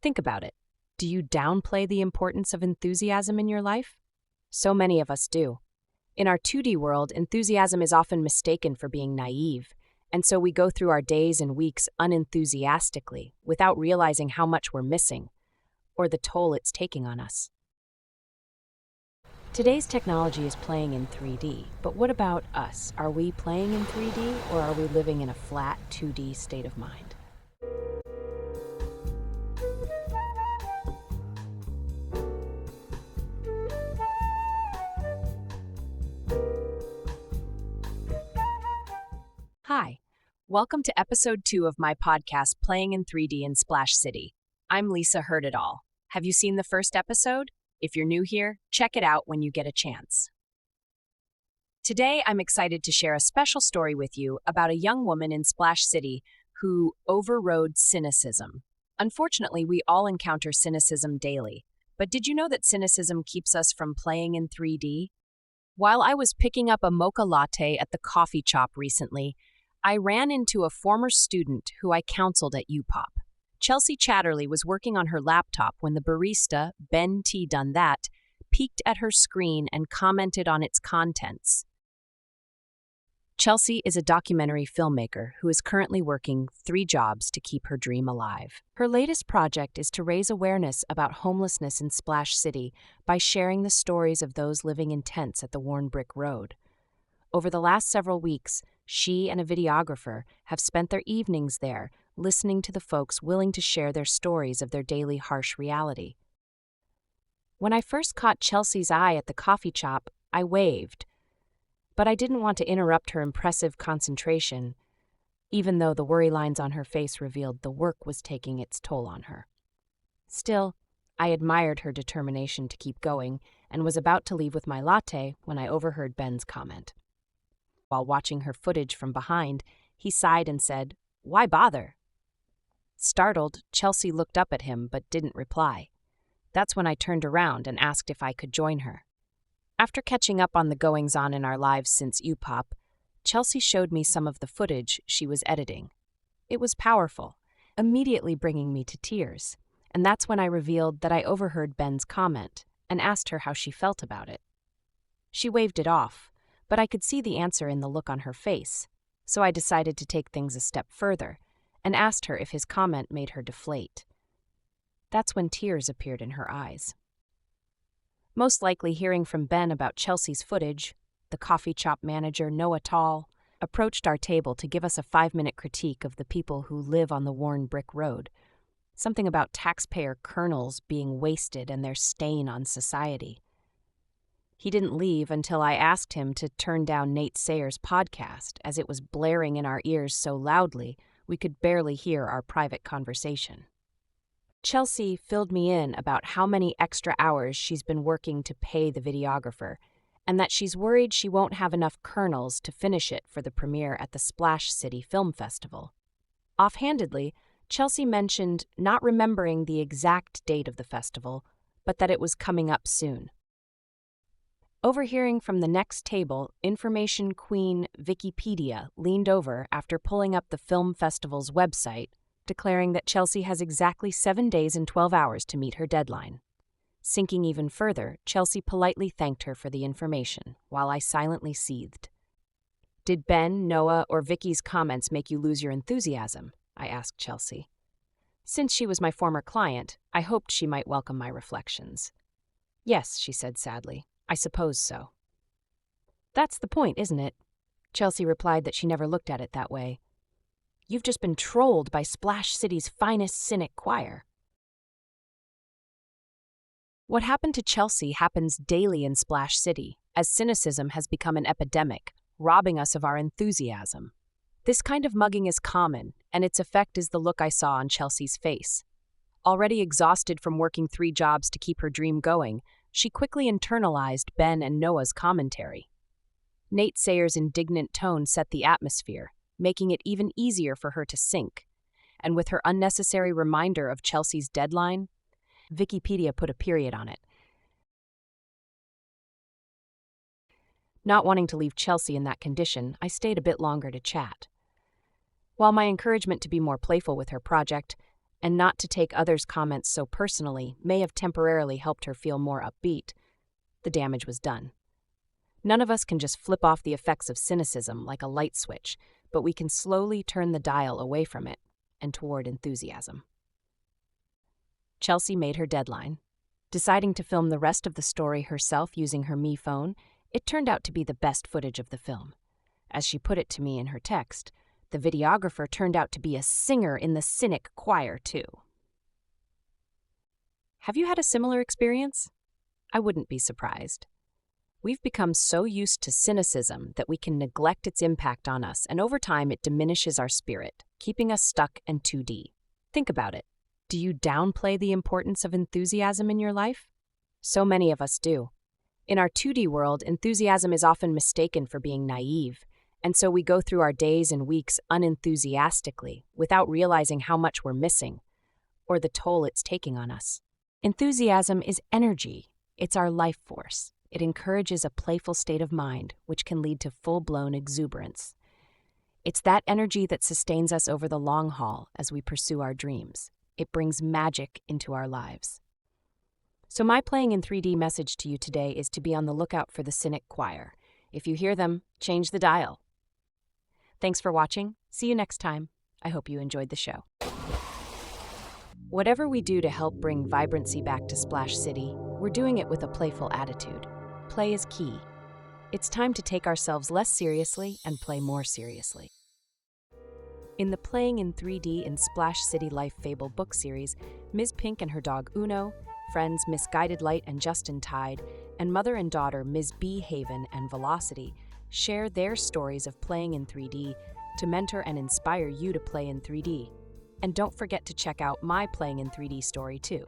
Think about it. Do you downplay the importance of enthusiasm in your life? So many of us do. In our 2D world, enthusiasm is often mistaken for being naive, and so we go through our days and weeks unenthusiastically without realizing how much we're missing or the toll it's taking on us. Today's technology is playing in 3D, but what about us? Are we playing in 3D or are we living in a flat 2D state of mind? Hi, welcome to episode 2 of my podcast, Playing in 3D in Splash City. I'm Lisa Hearditall. Have you seen the first episode? If you're new here, check it out when you get a chance. Today, I'm excited to share a special story with you about a young woman in Splash City who overrode cynicism. Unfortunately, we all encounter cynicism daily. But did you know that cynicism keeps us from playing in 3D? While I was picking up a mocha latte at the coffee shop recently, I ran into a former student who I counseled at UPOP. Chelsea Chatterley was working on her laptop when the barista, Ben T. Done That, peeked at her screen and commented on its contents. Chelsea is a documentary filmmaker who is currently working 3 jobs to keep her dream alive. Her latest project is to raise awareness about homelessness in Splash City by sharing the stories of those living in tents at the worn brick road. Over the last several weeks, she and a videographer have spent their evenings there, listening to the folks willing to share their stories of their daily harsh reality. When I first caught Chelsea's eye at the coffee shop, I waved. But I didn't want to interrupt her impressive concentration, even though the worry lines on her face revealed the work was taking its toll on her. Still, I admired her determination to keep going and was about to leave with my latte when I overheard Ben's comment. While watching her footage from behind, he sighed and said, "Why bother?" Startled, Chelsea looked up at him but didn't reply. That's when I turned around and asked if I could join her. After catching up on the goings-on in our lives since UPOP, Chelsea showed me some of the footage she was editing. It was powerful, immediately bringing me to tears, and that's when I revealed that I overheard Ben's comment and asked her how she felt about it. She waved it off, but I could see the answer in the look on her face, so I decided to take things a step further and asked her if his comment made her deflate. That's when tears appeared in her eyes. Most likely hearing from Ben about Chelsea's footage, the coffee shop manager, Noah Tall, approached our table to give us a 5-minute critique of the people who live on the worn brick road, something about taxpayer kernels being wasted and their stain on society. He didn't leave until I asked him to turn down Nate Sayers' podcast, as it was blaring in our ears so loudly we could barely hear our private conversation. Chelsea filled me in about how many extra hours she's been working to pay the videographer, and that she's worried she won't have enough kernels to finish it for the premiere at the Splash City Film Festival. Offhandedly, Chelsea mentioned not remembering the exact date of the festival, but that it was coming up soon. Overhearing from the next table, information queen Wikipedia leaned over after pulling up the film festival's website, declaring that Chelsea has exactly 7 days and 12 hours to meet her deadline. Sinking even further, Chelsea politely thanked her for the information, while I silently seethed. "Did Ben, Noah, or Vicky's comments make you lose your enthusiasm?" I asked Chelsea. Since she was my former client, I hoped she might welcome my reflections. "Yes," she said sadly. "I suppose so." "That's the point, isn't it?" Chelsea replied that she never looked at it that way. "You've just been trolled by Splash City's finest cynic choir." What happened to Chelsea happens daily in Splash City, as cynicism has become an epidemic, robbing us of our enthusiasm. This kind of mugging is common, and its effect is the look I saw on Chelsea's face. Already exhausted from working 3 jobs to keep her dream going, she quickly internalized Ben and Noah's commentary. Nate Sayers' indignant tone set the atmosphere, making it even easier for her to sink. And with her unnecessary reminder of Chelsea's deadline, Wikipedia put a period on it. Not wanting to leave Chelsea in that condition, I stayed a bit longer to chat. While my encouragement to be more playful with her project and not to take others' comments so personally may have temporarily helped her feel more upbeat. The damage was done. None of us can just flip off the effects of cynicism like a light switch, but we can slowly turn the dial away from it and toward enthusiasm. Chelsea made her deadline. Deciding to film the rest of the story herself using her Me phone, it turned out to be the best footage of the film. As she put it to me in her text, the videographer turned out to be a singer in the cynic choir, too. Have you had a similar experience? I wouldn't be surprised. We've become so used to cynicism that we can neglect its impact on us, and over time it diminishes our spirit, keeping us stuck and 2D. Think about it. Do you downplay the importance of enthusiasm in your life? So many of us do. In our 2D world, enthusiasm is often mistaken for being naive, and so we go through our days and weeks unenthusiastically, without realizing how much we're missing, or the toll it's taking on us. Enthusiasm is energy. It's our life force. It encourages a playful state of mind, which can lead to full-blown exuberance. It's that energy that sustains us over the long haul as we pursue our dreams. It brings magic into our lives. So my playing in 3D message to you today is to be on the lookout for the cynic choir. If you hear them, change the dial. Thanks for watching. See you next time. I hope you enjoyed the show. Whatever we do to help bring vibrancy back to Splash City, we're doing it with a playful attitude. Play is key. It's time to take ourselves less seriously and play more seriously. In the Playing in 3D in Splash City Life Fable book series, Ms. Pink and her dog Uno, friends Misguided Light and Justin Tide, and mother and daughter Ms. B. Haven and Velocity share their stories of playing in 3D to mentor and inspire you to play in 3D. And don't forget to check out my Playing in 3D story too.